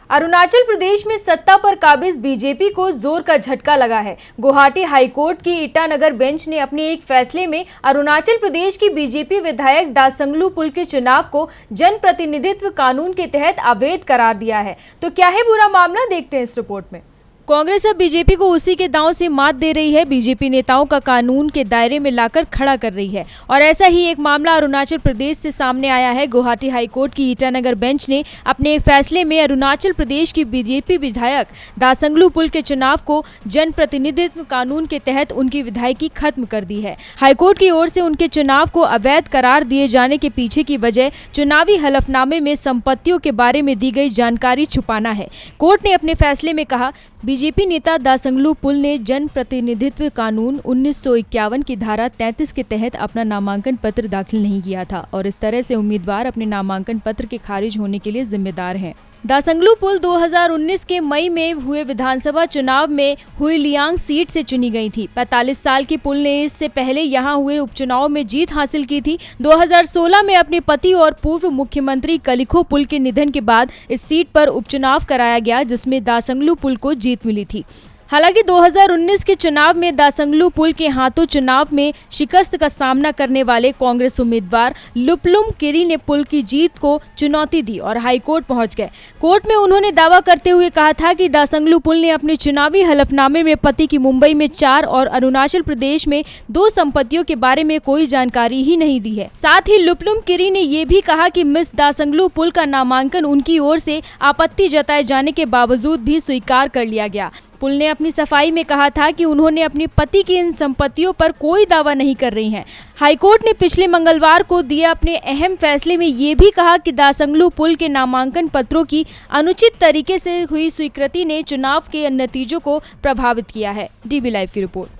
अरुणाचल प्रदेश में सत्ता पर काबिज बीजेपी को जोर का झटका लगा है। गुवाहाटी हाईकोर्ट की ईटानगर बेंच ने अपने एक फैसले में अरुणाचल प्रदेश की बीजेपी विधायक दासंगलू पुल के चुनाव को जनप्रतिनिधित्व कानून के तहत अवैध करार दिया है। तो क्या है पूरा मामला, देखते हैं इस रिपोर्ट में। कांग्रेस अब बीजेपी को उसी के दांव से मात दे रही है। बीजेपी नेताओं का कानून के दायरे में लाकर खड़ा कर रही है और ऐसा ही एक मामला अरुणाचल प्रदेश से सामने आया है। गुवाहाटी हाईकोर्ट की ईटानगर बेंच ने अपने एक फैसले में अरुणाचल प्रदेश की बीजेपी विधायक दासंगलू पुल के चुनाव को जनप्रतिनिधित्व कानून के तहत उनकी विधायकी खत्म कर दी है। हाईकोर्ट की ओर से उनके चुनाव को अवैध करार दिए जाने के पीछे की वजह चुनावी हलफनामे में संपत्तियों के बारे में दी गई जानकारी छुपाना है। कोर्ट ने अपने फैसले में कहा, बीजेपी नेता दासंगलू पुल ने जन प्रतिनिधित्व कानून 1951 की धारा 33 के तहत अपना नामांकन पत्र दाखिल नहीं किया था और इस तरह से उम्मीदवार अपने नामांकन पत्र के खारिज होने के लिए जिम्मेदार हैं। दासंगलू पुल 2019 के मई में हुए विधानसभा चुनाव में हुइलियांग सीट से चुनी गई थी। 45 साल की पुल ने इससे पहले यहां हुए उपचुनाव में जीत हासिल की थी। 2016 में अपने पति और पूर्व मुख्यमंत्री कलिखो पुल के निधन के बाद इस सीट पर उपचुनाव कराया गया, जिसमें दासंगलू पुल को जीत मिली थी। हालांकि 2019 के चुनाव में दासंगलू पुल के हाथों चुनाव में शिकस्त का सामना करने वाले कांग्रेस उम्मीदवार लुपलुम किरी ने पुल की जीत को चुनौती दी और हाईकोर्ट पहुंच गए। कोर्ट में उन्होंने दावा करते हुए कहा था कि दासंगलू पुल ने अपने चुनावी हलफनामे में पति की मुंबई में 4 और अरुणाचल प्रदेश में 2 संपत्तियों के बारे में कोई जानकारी ही नहीं दी है। साथ ही लुपलुम किरी ने यह भी कहा कि मिस दासंगलू पुल का नामांकन उनकी ओर से आपत्ति जताए जाने के बावजूद भी स्वीकार कर लिया गया। पुल ने अपनी सफाई में कहा था कि उन्होंने अपने पति की इन संपत्तियों पर कोई दावा नहीं कर रही हैं। हाईकोर्ट ने पिछले मंगलवार को दिए अपने अहम फैसले में ये भी कहा कि दासंगलू पुल के नामांकन पत्रों की अनुचित तरीके से हुई स्वीकृति ने चुनाव के नतीजों को प्रभावित किया है। डीबी लाइव की रिपोर्ट।